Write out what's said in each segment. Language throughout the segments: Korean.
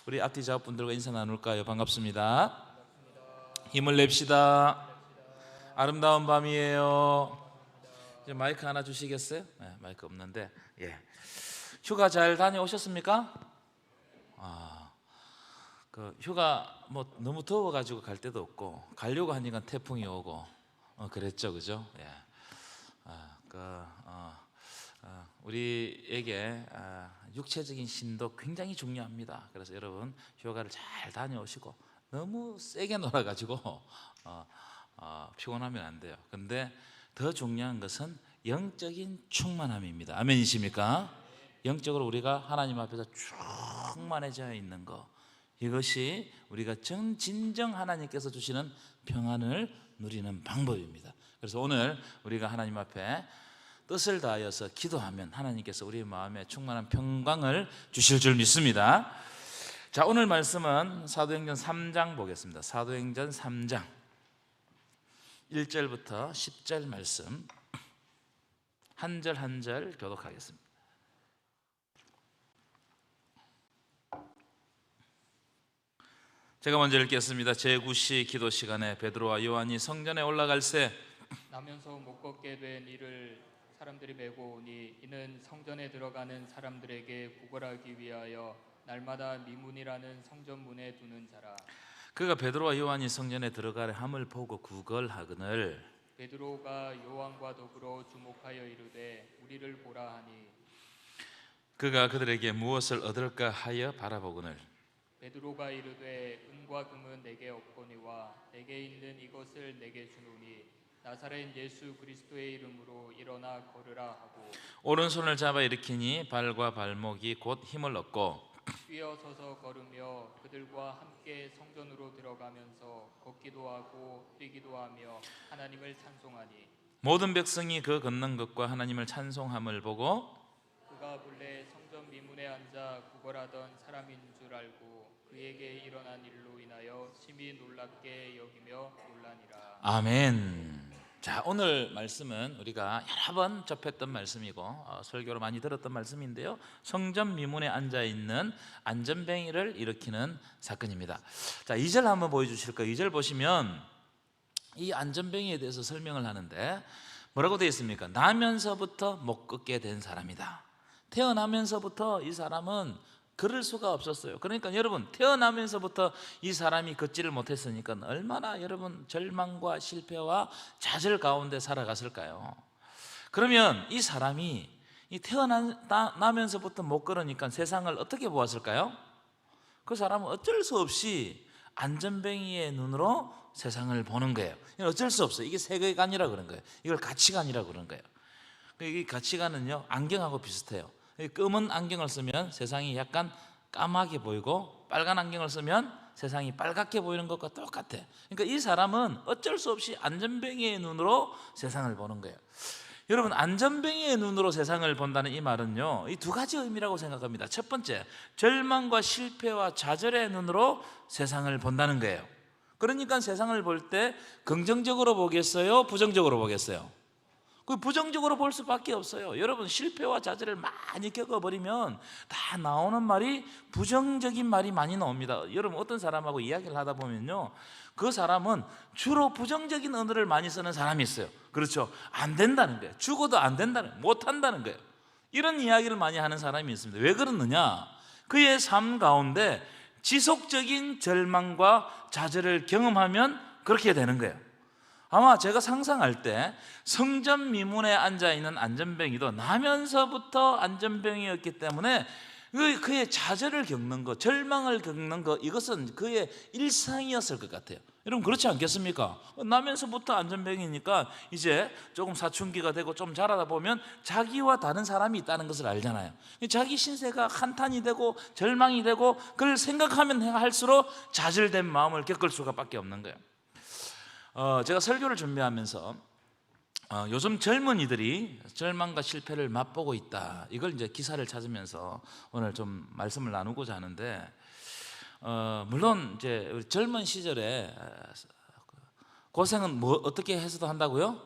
우리 앞뒤 작업분들과 인사 나눌까요? 반갑습니다. 힘을 냅시다. 아름다운 밤이에요. 이제 마이크 하나 주시겠어요? 네, 마이크 없는데. 예. 휴가 잘 다녀오셨습니까? 그 휴가 뭐 너무 더워가지고 갈 데도 없고 가려고 하니까 태풍이 오고 그랬죠, 그죠? 예. 우리에게 육체적인 힘도 굉장히 중요합니다. 그래서 여러분 휴가를 잘 다녀오시고 너무 세게 놀아가지고 피곤하면 안 돼요. 근데 더 중요한 것은 영적인 충만함입니다. 아멘이십니까? 영적으로 우리가 하나님 앞에서 충만해져 있는 것, 이것이 우리가 진정 하나님께서 주시는 평안을 누리는 방법입니다. 그래서 오늘 우리가 하나님 앞에 뜻을 다하여서 기도하면 하나님께서 우리 마음에 충만한 평강을 주실 줄 믿습니다. 자, 오늘 말씀은 사도행전 3장 보겠습니다. 사도행전 3장 1절부터 10절 말씀 한 절 한 절 교독하겠습니다. 제가 먼저 읽겠습니다. 제9시 기도 시간에 베드로와 요한이 성전에 올라갈새 나면서 못 걷게 된 이를 사람들이 메고 오니 이는 성전에 들어가는 사람들에게 구걸하기 위하여 날마다 미문이라는 성전문에 두는 자라. 그가 베드로와 요한이 성전에 들어가려 함을 보고 구걸하거늘 베드로가 요한과 더불어 주목하여 이르되 우리를 보라 하니 그가 그들에게 무엇을 얻을까 하여 바라보거늘 베드로가 이르되 은과 금은 내게 없거니와 내게 있는 이것을 내게 주노니 나사렛 예수 그리스도의 이름으로 일어나 걸으라 하고 오른손을 잡아 일으키니 발과 발목이 곧 힘을 얻고 뛰어서서 걸으며 그들과 함께 성전으로 들어가면서 걷기도 하고 뛰기도 하며 하나님을 찬송하니 모든 백성이 그 걷는 것과 하나님을 찬송함을 보고 그가 본래 성전 미문에 앉아 구걸하던 사람인 줄 알고 그에게 일어난 일로 인하여 심히 놀랍게 여기며 놀라니라. 아멘. 자, 오늘 말씀은 우리가 여러 번 접했던 말씀이고 설교로 많이 들었던 말씀인데요, 성전 미문에 앉아있는 안전뱅이를 일으키는 사건입니다. 자, 2절 한번 보여주실 거예요. 2절 보시면 이 안전뱅이에 대해서 설명을 하는데 뭐라고 되어 있습니까? 나면서부터 못 걷게 된 사람이다. 태어나면서부터 이 사람은 걸을 수가 없었어요. 그러니까 여러분, 태어나면서부터 이 사람이 걷지를 못했으니까 얼마나 여러분 절망과 실패와 좌절 가운데 살아갔을까요? 그러면 이 사람이 태어나면서부터 못 걸으니까 세상을 어떻게 보았을까요? 그 사람은 어쩔 수 없이 안전뱅이의 눈으로 세상을 보는 거예요. 어쩔 수 없어요. 이게 세계관이라 그런 거예요. 이걸 가치관이라 그런 거예요. 이 가치관은요, 안경하고 비슷해요. 검은 안경을 쓰면 세상이 약간 까맣게 보이고 빨간 안경을 쓰면 세상이 빨갛게 보이는 것과 똑같아. 그러니까 이 사람은 어쩔 수 없이 안전뱅이의 눈으로 세상을 보는 거예요. 여러분, 안전뱅이의 눈으로 세상을 본다는 이 말은요, 이 두 가지 의미라고 생각합니다. 첫 번째, 절망과 실패와 좌절의 눈으로 세상을 본다는 거예요. 그러니까 세상을 볼 때 긍정적으로 보겠어요? 부정적으로 보겠어요? 그 부정적으로 볼 수밖에 없어요. 여러분, 실패와 좌절을 많이 겪어버리면 다 나오는 말이 부정적인 말이 많이 나옵니다. 여러분, 어떤 사람하고 이야기를 하다 보면요, 그 사람은 주로 부정적인 언어를 많이 쓰는 사람이 있어요. 그렇죠? 안 된다는 거예요. 죽어도 안 된다는 거예요. 못 한다는 거예요. 이런 이야기를 많이 하는 사람이 있습니다. 왜 그러느냐? 그의 삶 가운데 지속적인 절망과 좌절을 경험하면 그렇게 되는 거예요. 아마 제가 상상할 때 성전 미문에 앉아있는 안전뱅이도 나면서부터 안전뱅이였기 때문에 그의 좌절을 겪는 것, 절망을 겪는 것, 이것은 그의 일상이었을 것 같아요. 여러분, 그렇지 않겠습니까? 나면서부터 안전뱅이니까 이제 조금 사춘기가 되고 좀 자라다 보면 자기와 다른 사람이 있다는 것을 알잖아요. 자기 신세가 한탄이 되고 절망이 되고 그걸 생각하면 할수록 좌절된 마음을 겪을 수밖에 없는 거예요. 제가 설교를 준비하면서 요즘 젊은이들이 절망과 실패를 맛보고 있다, 이걸 이제 기사를 찾으면서 오늘 좀 말씀을 나누고자 하는데, 물론 이제 우리 젊은 시절에 고생은 뭐 어떻게 해서도 한다고요?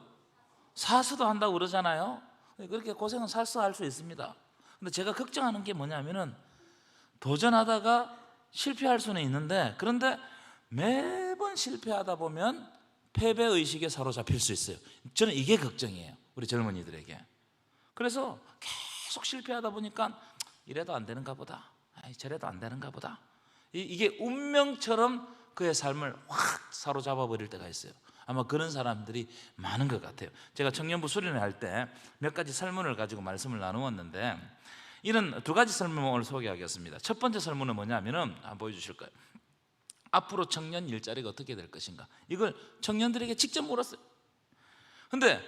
사서도 한다고 그러잖아요. 그렇게 고생은 사서 할 수 있습니다. 근데 제가 걱정하는 게 뭐냐면은 도전하다가 실패할 수는 있는데, 그런데 매번 실패하다 보면 패배의식에 사로잡힐 수 있어요. 저는 이게 걱정이에요, 우리 젊은이들에게. 그래서 계속 실패하다 보니까 이래도 안 되는가 보다, 저래도 안 되는가 보다, 이게 운명처럼 그의 삶을 확 사로잡아 버릴 때가 있어요. 아마 그런 사람들이 많은 것 같아요. 제가 청년부 수련회 할 때 몇 가지 설문을 가지고 말씀을 나누었는데, 이런 두 가지 설문을 오늘 소개하겠습니다. 첫 번째 설문은 뭐냐면은, 한번 보여주실 거예요. 앞으로 청년 일자리가 어떻게 될 것인가, 이걸 청년들에게 직접 물었어요. 근데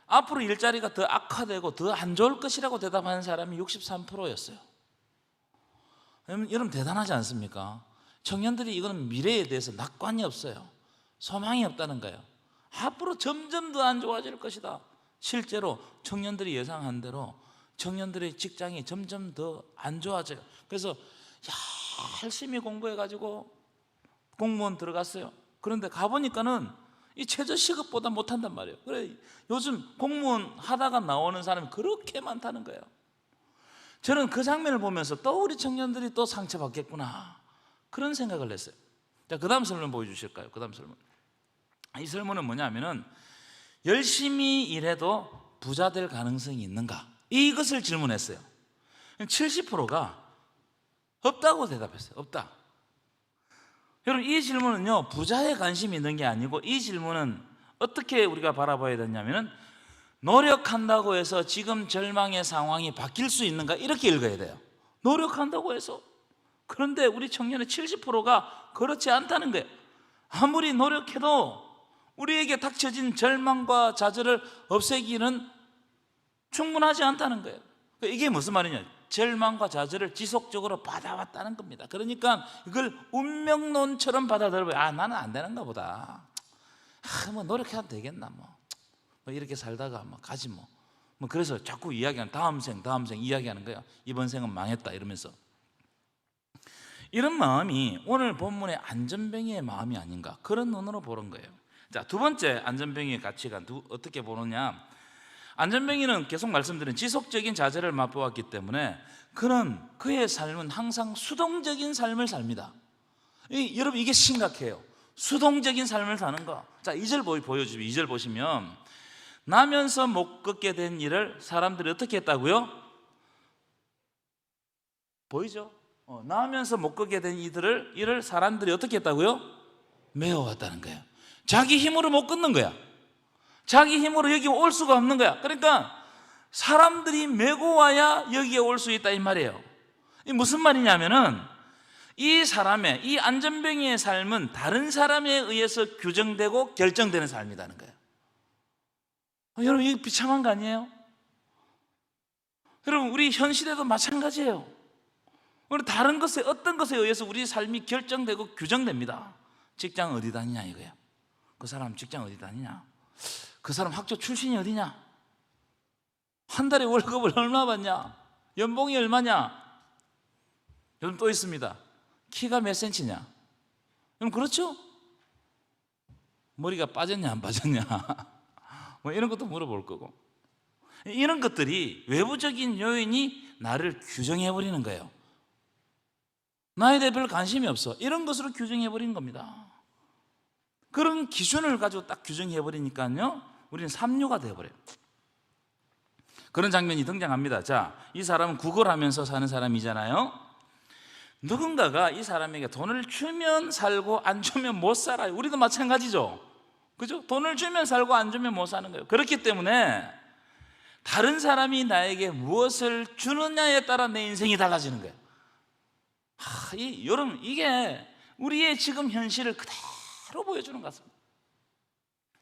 앞으로 일자리가 더 악화되고 더 안 좋을 것이라고 대답하는 사람이 63%였어요. 여러분 대단하지 않습니까? 청년들이 이거는 미래에 대해서 낙관이 없어요. 소망이 없다는 거예요. 앞으로 점점 더 안 좋아질 것이다. 실제로 청년들이 예상한 대로 청년들의 직장이 점점 더 안 좋아져요. 그래서 열심히 공부해가지고 공무원 들어갔어요. 그런데 가보니까는 이 최저 시급보다 못한단 말이에요. 그래, 요즘 공무원 하다가 나오는 사람이 그렇게 많다는 거예요. 저는 그 장면을 보면서 또 우리 청년들이 또 상처받겠구나, 그런 생각을 했어요. 자, 그 다음 설문 보여주실까요? 그 다음 설문. 이 설문은 뭐냐면은, 열심히 일해도 부자 될 가능성이 있는가, 이것을 질문했어요. 70%가 없다고 대답했어요. 없다. 여러분, 이 질문은요, 부자에 관심이 있는 게 아니고, 이 질문은 어떻게 우리가 바라봐야 되냐면은, 노력한다고 해서 지금 절망의 상황이 바뀔 수 있는가, 이렇게 읽어야 돼요. 노력한다고 해서. 그런데 우리 청년의 70%가 그렇지 않다는 거예요. 아무리 노력해도 우리에게 닥쳐진 절망과 좌절을 없애기는 충분하지 않다는 거예요. 이게 무슨 말이냐, 절망과 좌절을 지속적으로 받아왔다는 겁니다. 그러니까 이걸 운명론처럼 받아들여요. 나는 안 되는가 보다, 뭐 노력해도 되겠나, 뭐 이렇게 살다가 뭐 가지 뭐 그래서 자꾸 이야기하는, 다음 생 이야기하는 거야. 이번 생은 망했다 이러면서. 이런 마음이 오늘 본문의 안전뱅이의 마음이 아닌가, 그런 눈으로 보는 거예요. 자, 두 번째 안전뱅이의 가치관 어떻게 보느냐. 안전뱅이는 계속 말씀드린 지속적인 좌절을 맛보았기 때문에 그의 삶은 항상 수동적인 삶을 삽니다. 여러분, 이게 심각해요. 수동적인 삶을 사는 거. 자, 2절 보여주시면, 2절 보시면, 나면서 못 걷게 된 일을 사람들이 어떻게 했다고요? 보이죠? 나면서 못 걷게 된 일을 사람들이 어떻게 했다고요? 메워왔다는 거예요. 자기 힘으로 못 걷는 거야. 자기 힘으로 여기 올 수가 없는 거야. 그러니까 사람들이 메고 와야 여기에 올 수 있다, 이 말이에요. 이 무슨 말이냐면은, 이 사람의, 이 안전뱅이의 삶은 다른 사람에 의해서 규정되고 결정되는 삶이라는 거예요. 여러분, 이게 비참한 거 아니에요? 여러분, 우리 현 시대도 마찬가지예요. 우리 다른 것에, 어떤 것에 의해서 우리 삶이 결정되고 규정됩니다. 직장 어디 다니냐 이거예요. 그 사람 직장 어디 다니냐, 그 사람 학교 출신이 어디냐, 한 달에 월급을 얼마 받냐, 연봉이 얼마냐, 요즘 또 있습니다. 키가 몇 센치냐. 여러분, 그렇죠? 머리가 빠졌냐 안 빠졌냐 뭐 이런 것도 물어볼 거고. 이런 것들이 외부적인 요인이 나를 규정해버리는 거예요. 나에 대해 별 관심이 없어, 이런 것으로 규정해버리는 겁니다. 그런 기준을 가지고 딱 규정해버리니까요, 우리는 삼류가 되어버려요. 그런 장면이 등장합니다. 자, 이 사람은 구걸하면서 사는 사람이잖아요. 누군가가 이 사람에게 돈을 주면 살고 안 주면 못 살아요. 우리도 마찬가지죠. 그죠? 돈을 주면 살고 안 주면 못 사는 거예요. 그렇기 때문에 다른 사람이 나에게 무엇을 주느냐에 따라 내 인생이 달라지는 거예요. 여러분, 이게 우리의 지금 현실을 그대로 보여주는 것 같습니다.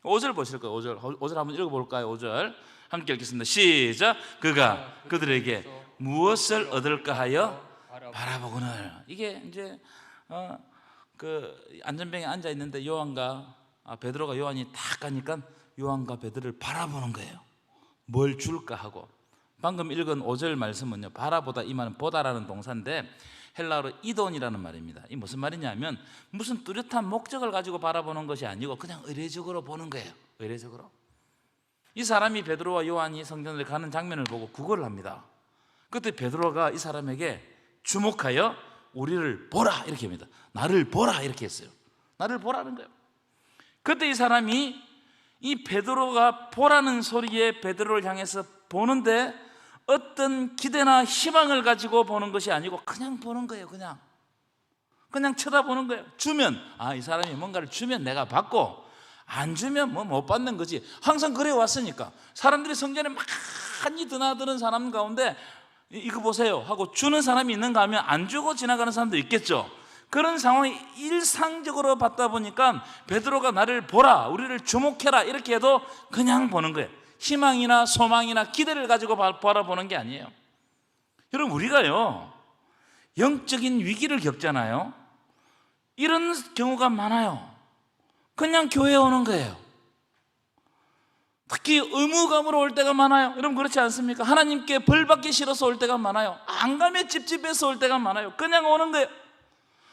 5절 보실 거예요. 5절 한번 읽어볼까요? 5절 함께 읽겠습니다. 시작. 그가 그들에게 무엇을 얻을까 하여 바라보거늘. 이게 이제 그 안전뱅이에 앉아 있는데 베드로가 요한이 딱 가니까 요한과 베드로를 바라보는 거예요. 뭘 줄까 하고. 방금 읽은 5절 말씀은요, 바라보다, 이 말은 보다라는 동사인데 헬라어로 이돈이라는 말입니다. 이 무슨 말이냐면, 무슨 뚜렷한 목적을 가지고 바라보는 것이 아니고 그냥 의례적으로 보는 거예요. 의례적으로. 이 사람이, 베드로와 요한이 성전을 가는 장면을 보고 구걸을 합니다. 그때 베드로가 이 사람에게 주목하여 우리를 보라 이렇게 합니다. 나를 보라 이렇게 했어요. 나를 보라는 거예요. 그때 이 사람이 이 베드로가 보라는 소리에 베드로를 향해서 보는데 어떤 기대나 희망을 가지고 보는 것이 아니고 그냥 보는 거예요. 그냥 쳐다보는 거예요. 주면 이 사람이 뭔가를 주면 내가 받고 안 주면 뭐 못 받는 거지. 항상 그래 왔으니까. 사람들이 성전에 많이 드나드는 사람 가운데 이거 보세요 하고 주는 사람이 있는가 하면 안 주고 지나가는 사람도 있겠죠. 그런 상황이 일상적으로 받다 보니까 베드로가 나를 보라, 우리를 주목해라 이렇게 해도 그냥 보는 거예요. 희망이나 소망이나 기대를 가지고 바라보는 게 아니에요. 여러분, 우리가요 영적인 위기를 겪잖아요. 이런 경우가 많아요. 그냥 교회에 오는 거예요. 특히 의무감으로 올 때가 많아요. 여러분, 그렇지 않습니까? 하나님께 벌 받기 싫어서 올 때가 많아요. 안 가면 찝찝해서 올 때가 많아요. 그냥 오는 거예요.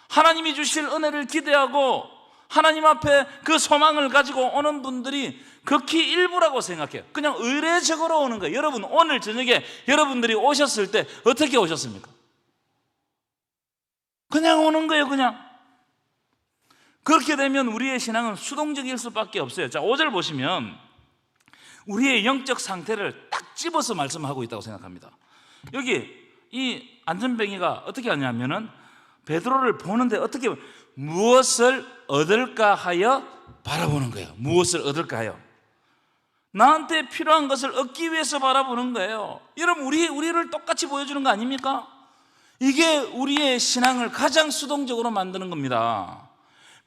하나님이 주실 은혜를 기대하고 하나님 앞에 그 소망을 가지고 오는 분들이 극히 일부라고 생각해요. 그냥 의례적으로 오는 거예요. 여러분, 오늘 저녁에 여러분들이 오셨을 때 어떻게 오셨습니까? 그냥 오는 거예요. 그냥. 그렇게 되면 우리의 신앙은 수동적일 수밖에 없어요. 자, 5절 보시면 우리의 영적 상태를 딱 집어서 말씀하고 있다고 생각합니다. 여기 이 안전뱅이가 어떻게 하냐면은 베드로를 보는데 어떻게 무엇을 얻을까 하여 바라보는 거예요. 무엇을 얻을까 하여. 나한테 필요한 것을 얻기 위해서 바라보는 거예요. 여러분, 우리를 똑같이 보여주는 거 아닙니까? 이게 우리의 신앙을 가장 수동적으로 만드는 겁니다.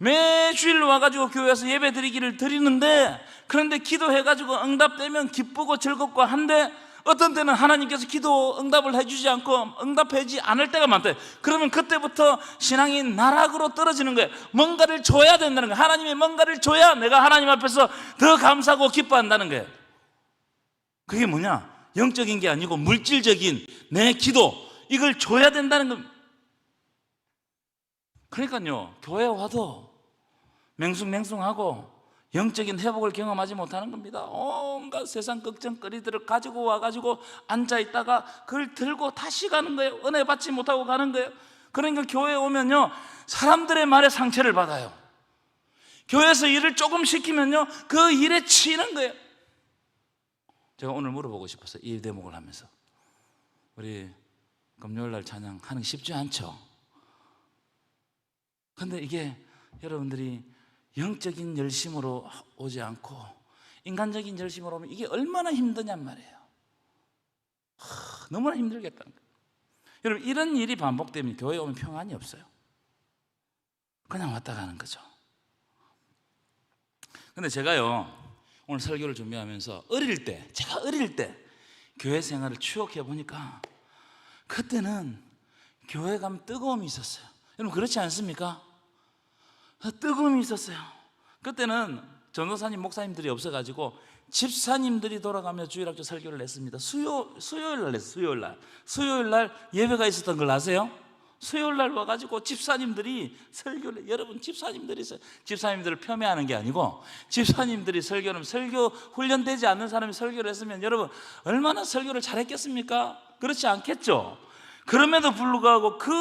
매주일 와가지고 교회에서 예배 드리기를 드리는데, 그런데 기도해가지고 응답되면 기쁘고 즐겁고 한데 어떤 때는 하나님께서 기도 응답을 해주지 않고 응답하지 않을 때가 많대. 그러면 그때부터 신앙이 나락으로 떨어지는 거예요. 뭔가를 줘야 된다는 거예요. 하나님이 뭔가를 줘야 내가 하나님 앞에서 더 감사하고 기뻐한다는 거예요. 그게 뭐냐? 영적인 게 아니고 물질적인 내 기도, 이걸 줘야 된다는 겁니다. 그러니까요, 교회에 와도 맹숭맹숭하고 영적인 회복을 경험하지 못하는 겁니다. 온갖 세상 걱정거리들을 가지고 와가지고 앉아있다가 그걸 들고 다시 가는 거예요. 은혜 받지 못하고 가는 거예요. 그러니까 교회에 오면요, 사람들의 말에 상처를 받아요. 교회에서 일을 조금 시키면요, 그 일에 치이는 거예요. 제가 오늘 물어보고 싶었어요. 이 대목을 하면서 우리 금요일날 찬양하는 게 쉽지 않죠. 근데 이게 여러분들이 영적인 열심으로 오지 않고 인간적인 열심으로 오면 이게 얼마나 힘드냔 말이에요. 너무나 힘들겠다는 거예요. 여러분, 이런 일이 반복되면 교회에 오면 평안이 없어요. 그냥 왔다 가는 거죠. 근데 제가요, 오늘 설교를 준비하면서 제가 어릴 때 교회 생활을 추억해 보니까 그때는 교회 가면 뜨거움이 있었어요. 여러분, 그렇지 않습니까? 뜨거움이 있었어요. 그때는 전도사님, 목사님들이 없어가지고 집사님들이 돌아가며 주일학교 설교를 했습니다. 수요일 날 했어요. 수요일 날 예배가 있었던 걸 아세요? 수요일 날 와가지고 집사님들이 설교를 해요. 여러분, 집사님들을 폄훼하는 게 아니고 집사님들이 설교는 설교 훈련되지 않는 사람이 설교를 했으면 여러분 얼마나 설교를 잘했겠습니까? 그렇지 않겠죠? 그럼에도 불구하고 그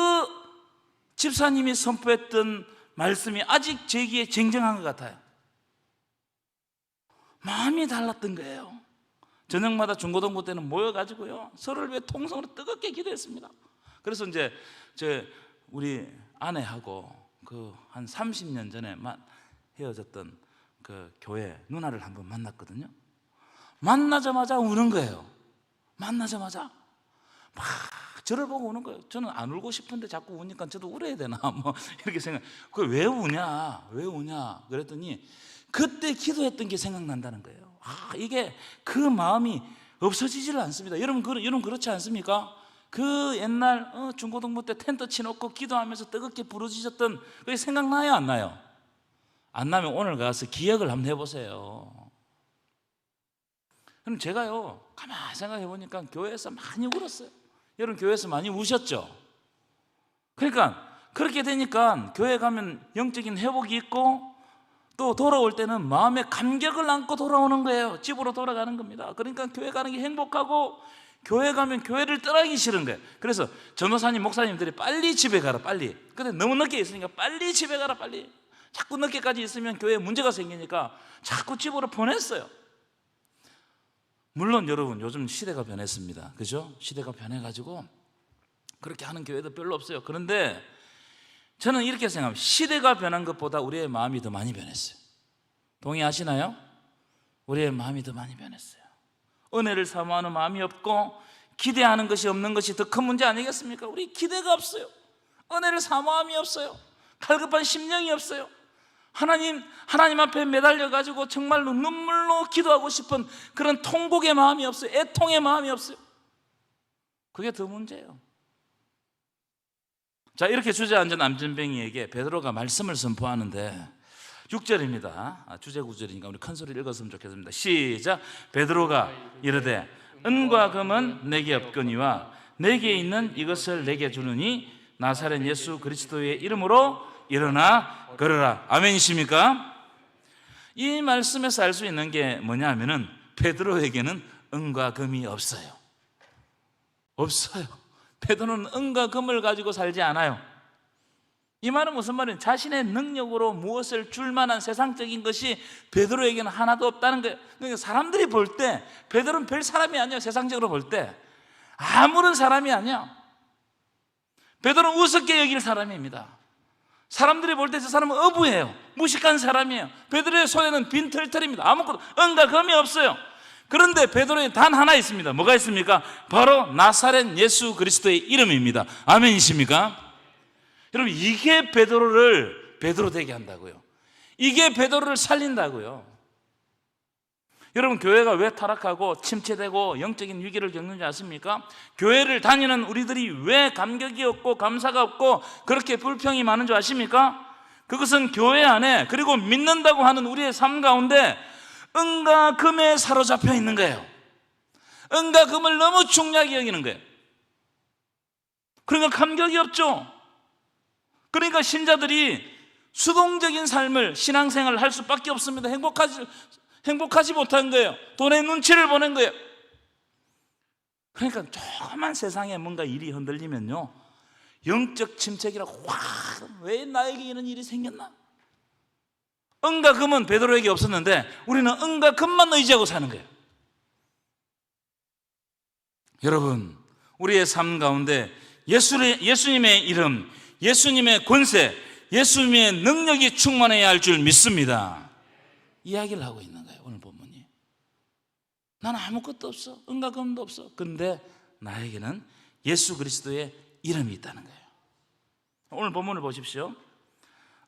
집사님이 선포했던 말씀이 아직 제 귀에 쟁쟁한 것 같아요. 마음이 달랐던 거예요. 저녁마다 중고등부 때는 모여가지고요, 서로를 위해 통성으로 뜨겁게 기도했습니다. 그래서 이제 우리 아내하고 그 한 30년 전에 헤어졌던 그 교회 누나를 한번 만났거든요. 만나자마자 우는 거예요. 만나자마자 막 저를 보고 우는 거예요. 저는 안 울고 싶은데 자꾸 우니까 저도 울어야 되나 뭐 이렇게 생각. 그 왜 우냐? 그랬더니 그때 기도했던 게 생각난다는 거예요. 이게 그 마음이 없어지지를 않습니다. 여러분 그렇지 않습니까? 그 옛날 중고등부 때 텐트 치놓고 기도하면서 뜨겁게 부르짖었던 그게 생각나요, 안 나요? 안 나면 오늘 가서 기억을 한번 해보세요. 그럼 제가요, 가만히 생각해 보니까 교회에서 많이 울었어요. 여러분, 교회에서 많이 우셨죠? 그러니까 그렇게 되니까 교회 가면 영적인 회복이 있고 또 돌아올 때는 마음의 감격을 안고 돌아오는 거예요. 집으로 돌아가는 겁니다. 그러니까 교회 가는 게 행복하고 교회 가면 교회를 떠나기 싫은 거예요. 그래서 전도사님, 목사님들이 빨리 집에 가라, 빨리. 근데 너무 늦게 있으니까 빨리 집에 가라, 빨리. 자꾸 늦게까지 있으면 교회에 문제가 생기니까 자꾸 집으로 보냈어요. 물론 여러분, 요즘 시대가 변했습니다. 그죠? 시대가 변해가지고 그렇게 하는 교회도 별로 없어요. 그런데 저는 이렇게 생각합니다. 시대가 변한 것보다 우리의 마음이 더 많이 변했어요. 동의하시나요? 우리의 마음이 더 많이 변했어요. 은혜를 사모하는 마음이 없고 기대하는 것이 없는 것이 더 큰 문제 아니겠습니까? 우리 기대가 없어요. 은혜를 사모함이 없어요. 갈급한 심령이 없어요. 하나님 앞에 매달려가지고 정말로 눈물로 기도하고 싶은 그런 통곡의 마음이 없어요. 애통의 마음이 없어요. 그게 더 문제예요. 자, 이렇게 주저앉은 암전뱅이에게 베드로가 말씀을 선포하는데 6절입니다. 주제 구절이니까 우리 큰 소리를 읽었으면 좋겠습니다. 시작. 베드로가 이르되 은과 금은 내게 없거니와 내게 있는 이것을 내게 주느니 나사렛 예수 그리스도의 이름으로 일어나 걸으라. 아멘이십니까? 이 말씀에서 알 수 있는 게 뭐냐 하면은 베드로에게는 은과 금이 없어요. 없어요. 베드로는 은과 금을 가지고 살지 않아요. 이 말은 무슨 말이에요? 자신의 능력으로 무엇을 줄 만한 세상적인 것이 베드로에게는 하나도 없다는 거예요. 그러니까 사람들이 볼 때 베드로는 별 사람이 아니에요. 세상적으로 볼 때 아무런 사람이 아니야. 베드로는 우습게 여길 사람입니다. 사람들이 볼 때 저 사람은 어부예요. 무식한 사람이에요. 베드로의 손에는 빈털털입니다. 아무것도 은과 금이 없어요. 그런데 베드로에 단 하나 있습니다. 뭐가 있습니까? 바로 나사렛 예수 그리스도의 이름입니다. 아멘이십니까? 여러분, 이게 베드로를 베드로 되게 한다고요. 이게 베드로를 살린다고요. 여러분, 교회가 왜 타락하고 침체되고 영적인 위기를 겪는지 아십니까? 교회를 다니는 우리들이 왜 감격이 없고 감사가 없고 그렇게 불평이 많은 줄 아십니까? 그것은 교회 안에, 그리고 믿는다고 하는 우리의 삶 가운데 은과 금에 사로잡혀 있는 거예요. 은과 금을 너무 중요하게 여기는 거예요. 그러니까 감격이 없죠. 그러니까 신자들이 수동적인 삶을, 신앙생활을 할 수밖에 없습니다. 행복하지 못한 거예요. 돈의 눈치를 보는 거예요. 그러니까 조그만 세상에 뭔가 일이 흔들리면요, 영적 침체기라고 왜 나에게 이런 일이 생겼나? 은과 금은 베드로에게 없었는데 우리는 은과 금만 의지하고 사는 거예요. 여러분, 우리의 삶 가운데 예수님의 이름, 예수님의 권세, 예수님의 능력이 충만해야 할 줄 믿습니다. 이야기를 하고 있는 거예요, 오늘 본문이. 나는 아무것도 없어. 은과 금도 없어. 근데 나에게는 예수 그리스도의 이름이 있다는 거예요. 오늘 본문을 보십시오.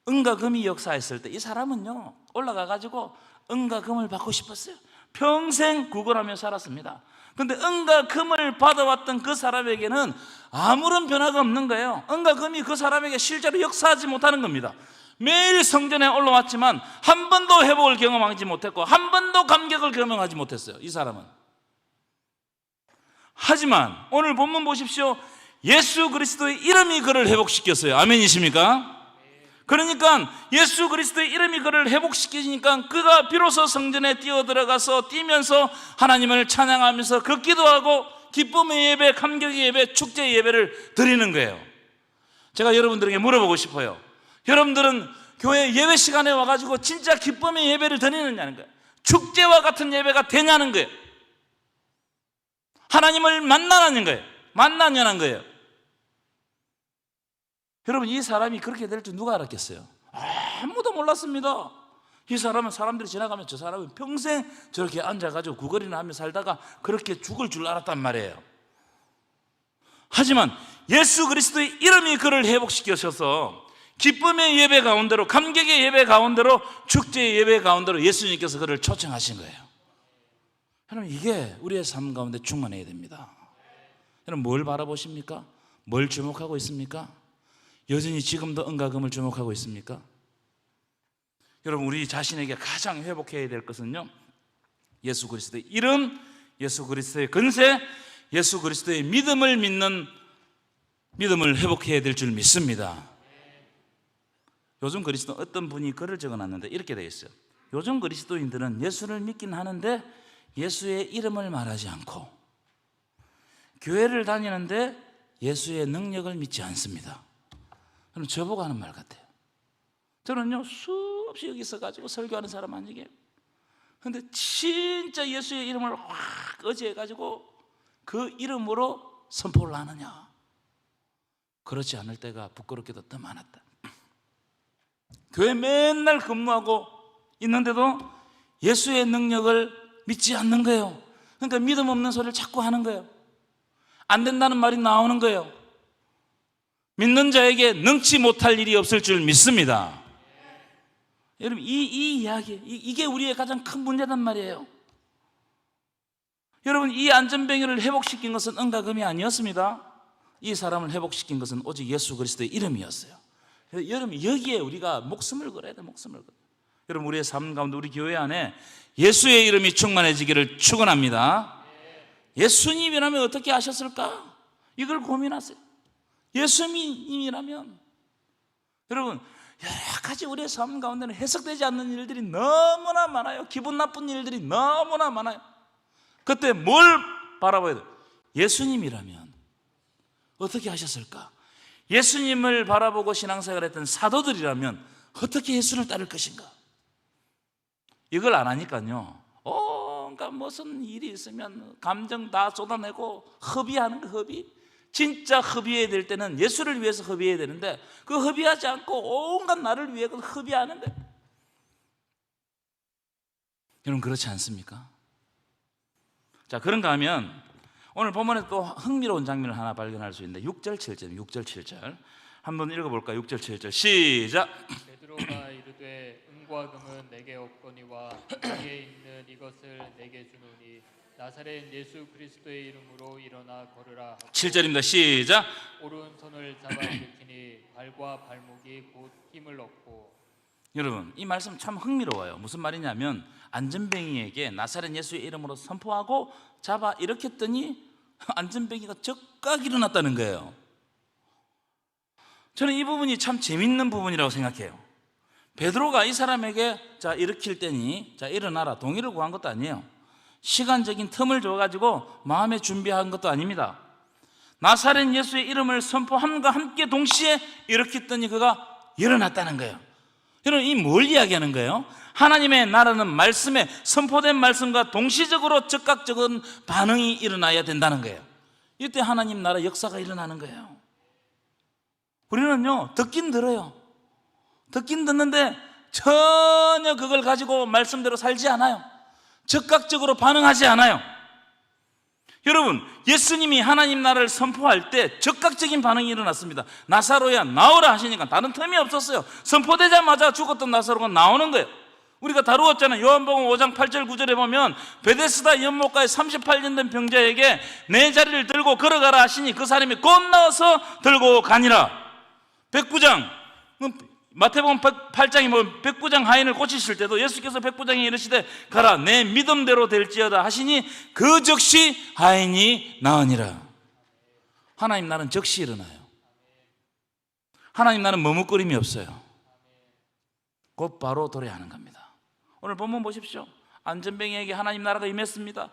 은과 금이 역사했을 때 이 사람은요, 올라가가지고 은과 금을 받고 싶었어요. 평생 구걸하며 살았습니다. 근데 은과 금을 받아왔던 그 사람에게는 아무런 변화가 없는 거예요. 은과 금이 그 사람에게 실제로 역사하지 못하는 겁니다. 매일 성전에 올라왔지만 한 번도 회복을 경험하지 못했고 한 번도 감격을 경험하지 못했어요, 이 사람은. 하지만 오늘 본문 보십시오. 예수 그리스도의 이름이 그를 회복시켰어요. 아멘이십니까? 그러니까 예수 그리스도의 이름이 그를 회복시키니까 그가 비로소 성전에 뛰어들어가서 뛰면서 하나님을 찬양하면서 그 기도하고 기쁨의 예배, 감격의 예배, 축제의 예배를 드리는 거예요. 제가 여러분들에게 물어보고 싶어요. 여러분들은 교회 예배 시간에 와가지고 진짜 기쁨의 예배를 드리느냐는 거예요. 축제와 같은 예배가 되냐는 거예요. 하나님을 만나냐는 거예요. 만나냐는 거예요. 여러분, 이 사람이 그렇게 될 줄 누가 알았겠어요? 아무도 몰랐습니다. 이 사람은 사람들이 지나가면 저 사람은 평생 저렇게 앉아가지고 구걸이나 하며 살다가 그렇게 죽을 줄 알았단 말이에요. 하지만 예수 그리스도의 이름이 그를 회복시켜셔서 기쁨의 예배 가운데로, 감격의 예배 가운데로, 축제의 예배 가운데로 예수님께서 그를 초청하신 거예요. 여러분, 이게 우리의 삶 가운데 충만해야 됩니다. 여러분, 뭘 바라보십니까? 뭘 주목하고 있습니까? 여전히 지금도 은과 금을 주목하고 있습니까? 여러분, 우리 자신에게 가장 회복해야 될 것은요, 예수 그리스도의 이름, 예수 그리스도의 근세, 예수 그리스도의 믿음을 믿는 믿음을 회복해야 될 줄 믿습니다. 요즘 그리스도 어떤 분이 글을 적어놨는데 이렇게 되어 있어요. 요즘 그리스도인들은 예수를 믿긴 하는데 예수의 이름을 말하지 않고 교회를 다니는데 예수의 능력을 믿지 않습니다. 그럼 저보고 하는 말 같아요. 저는요 수없이 여기 있어가지고 설교하는 사람 아니게요. 근데 진짜 예수의 이름을 확 의지해가지고 그 이름으로 선포를 하느냐? 그렇지 않을 때가 부끄럽게도 더 많았다. 교회 맨날 근무하고 있는데도 예수의 능력을 믿지 않는 거예요. 그러니까 믿음 없는 소리를 자꾸 하는 거예요. 안 된다는 말이 나오는 거예요. 믿는 자에게 능치 못할 일이 없을 줄 믿습니다. 여러분 이 이야기 이게 우리의 가장 큰 문제단 말이에요. 여러분 이 안전뱅이를 회복시킨 것은 은과 금이 아니었습니다. 이 사람을 회복시킨 것은 오직 예수 그리스도의 이름이었어요. 여러분 여기에 우리가 목숨을 걸어야 돼. 목숨을 걸어. 여러분 우리의 삶 가운데 우리 교회 안에 예수의 이름이 충만해지기를 축원합니다. 예수님이라면 어떻게 하셨을까? 이걸 고민하세요. 예수님이라면 여러분 여러 가지 우리의 삶 가운데는 해석되지 않는 일들이 너무나 많아요. 기분 나쁜 일들이 너무나 많아요. 그때 뭘 바라봐야 돼요? 예수님이라면 어떻게 하셨을까? 예수님을 바라보고 신앙생활을 했던 사도들이라면 어떻게 예수를 따를 것인가? 이걸 안 하니까요 그러니까 무슨 일이 있으면 감정 다 쏟아내고 허비하는 거. 허비. 진짜 허비해야 될 때는 예수를 위해서 허비해야 되는데 그 허비하지 않고 온갖 나를 위해 허비하는 거예요. 여러분 그렇지 않습니까? 자, 그런가 하면 오늘 본문에 또 흥미로운 장면을 하나 발견할 수 있는데 6절 7절 6절 7절 한번 읽어볼까요? 6절 7절 시작. 베드로가 이르되 은과 금은 내게 없거니와 내게 있는 이것을 내게 주노니 나사렛 예수 그리스도의 이름으로 일어나 걸으라. 7절입니다. 시작. 오른손을 잡아 일으키니 발과 발목이 곧 힘을 얻고. 여러분 이 말씀 참 흥미로워요. 무슨 말이냐면 안전뱅이에게 나사렛 예수의 이름으로 선포하고 잡아 일으켰더니 안전뱅이가 즉각 일어났다는 거예요. 저는 이 부분이 참 재밌는 부분이라고 생각해요. 베드로가 이 사람에게 자 일으킬 때니 자 일어나라 동의를 구한 것도 아니에요. 시간적인 틈을 줘가지고 마음에 준비한 것도 아닙니다. 나사렛 예수의 이름을 선포함과 함께 동시에 일으켰더니 그가 일어났다는 거예요. 여러분 이 뭘 이야기하는 거예요? 하나님의 나라는 말씀에 선포된 말씀과 동시적으로 즉각적인 반응이 일어나야 된다는 거예요. 이때 하나님 나라 역사가 일어나는 거예요. 우리는요 듣긴 들어요. 듣긴 듣는데 전혀 그걸 가지고 말씀대로 살지 않아요. 즉각적으로 반응하지 않아요. 여러분 예수님이 하나님 나라를 선포할 때 즉각적인 반응이 일어났습니다. 나사로야 나오라 하시니까 다른 틈이 없었어요. 선포되자마자 죽었던 나사로가 나오는 거예요. 우리가 다루었잖아요. 요한복음 5장 8절 9절에 보면 베데스다 연못가에 38년 된 병자에게 내 자리를 들고 걸어가라 하시니 그 사람이 곧 나와서 들고 가니라. 백부장 마태복음 8장에 보면 백부장 하인을 고치실 때도 예수께서 백부장에 이르시되 가라 내 믿음대로 될지어다 하시니 그 즉시 하인이 나으니라. 하나님 나라는 즉시 일어나요. 하나님 나라는 머뭇거림이 없어요. 곧 바로 도래하는 겁니다. 오늘 본문 보십시오. 안전뱅이에게 하나님 나라가 임했습니다.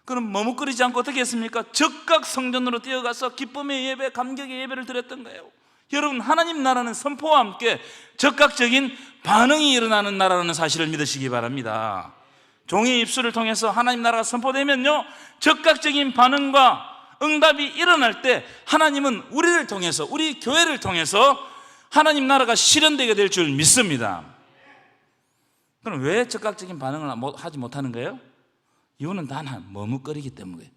그럼 머뭇거리지 않고 어떻게 했습니까? 즉각 성전으로 뛰어가서 기쁨의 예배, 감격의 예배를 드렸던 거예요. 여러분 하나님 나라는 선포와 함께 즉각적인 반응이 일어나는 나라라는 사실을 믿으시기 바랍니다. 종의 입술을 통해서 하나님 나라가 선포되면요 즉각적인 반응과 응답이 일어날 때 하나님은 우리를 통해서 우리 교회를 통해서 하나님 나라가 실현되게 될 줄 믿습니다. 그럼 왜 즉각적인 반응을 하지 못하는 거예요? 이유는 단 하나, 머뭇거리기 때문에.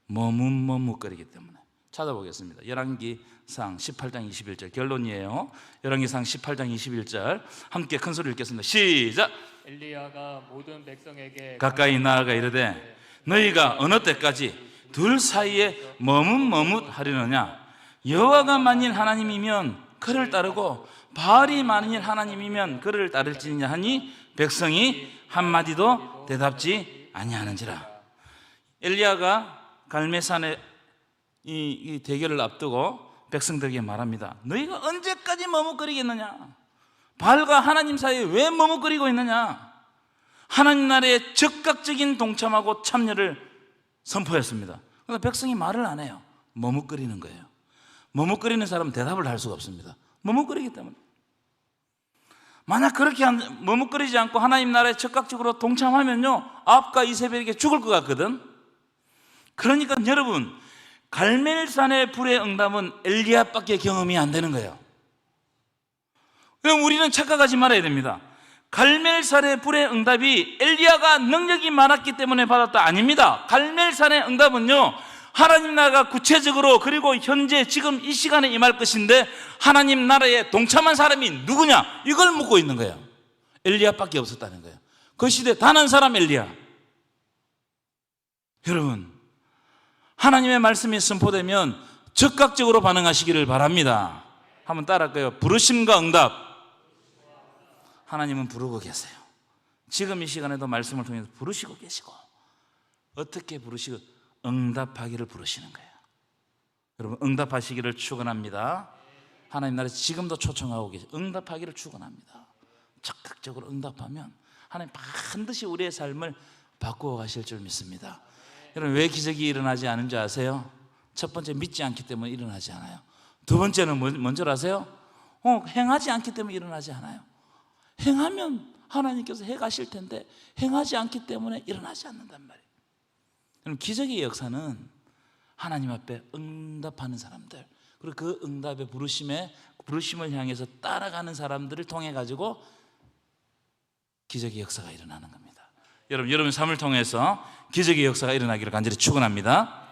머뭇거리기 때문에. 찾아보겠습니다. 열왕기상 18장 21절 결론이에요. 열왕기상 18장 21절 함께 큰 소리 읽겠습니다. 시작. 엘리야가 모든 백성에게 가까이 나아가 이르되 너희가 어느 때까지 둘 사이에 머뭇하려느냐? 여호와가 만일 하나님이면 그를 따르고 바알이 만일 하나님이면 그를 따를지냐 하니 백성이 한마디도 대답지 아니하는지라. 엘리야가 갈멜산에 이 대결을 앞두고 백성들에게 말합니다. 너희가 언제까지 머뭇거리겠느냐? 바알과 하나님 사이에 왜 머뭇거리고 있느냐? 하나님 나라에 즉각적인 동참하고 참여를 선포했습니다. 그러니까 백성이 말을 안 해요. 머뭇거리는 거예요. 머뭇거리는 사람은 대답을 할 수가 없습니다. 머뭇거리기 때문에. 만약 그렇게 머뭇거리지 않고 하나님 나라에 적극적으로 동참하면요, 아합과 이세벨에게 죽을 것 같거든. 그러니까 여러분, 갈멜산의 불의 응답은 엘리야밖에 경험이 안 되는 거예요. 그럼 우리는 착각하지 말아야 됩니다. 갈멜산의 불의 응답이 엘리야가 능력이 많았기 때문에 받았다, 아닙니다. 갈멜산의 응답은요, 하나님 나라가 구체적으로 그리고 현재 지금 이 시간에 임할 것인데 하나님 나라에 동참한 사람이 누구냐, 이걸 묻고 있는 거예요. 엘리야밖에 없었다는 거예요. 그 시대 단 한 사람 엘리야. 여러분, 하나님의 말씀이 선포되면 적극적으로 반응하시기를 바랍니다. 한번 따라할까요? 부르심과 응답. 하나님은 부르고 계세요. 지금 이 시간에도 말씀을 통해서 부르시고 계시고, 어떻게 부르시고 응답하기를 부르시는 거예요. 여러분, 응답하시기를 축원합니다. 하나님 나라에 지금도 초청하고 계세요. 응답하기를 축원합니다. 적극적으로 응답하면 하나님 반드시 우리의 삶을 바꾸어 가실 줄 믿습니다. 여러분, 왜 기적이 일어나지 않은 줄 아세요? 첫 번째, 믿지 않기 때문에 일어나지 않아요. 두 번째는 뭔지 아세요? 행하지 않기 때문에 일어나지 않아요. 행하면 하나님께서 해가실 텐데 행하지 않기 때문에 일어나지 않는단 말이에요. 여러분, 기적의 역사는 하나님 앞에 응답하는 사람들, 그리고 그 응답의 부르심을 향해서 따라가는 사람들을 통해 가지고 기적의 역사가 일어나는 겁니다. 여러분 삶을 통해서 기적의 역사가 일어나기를 간절히 축원합니다.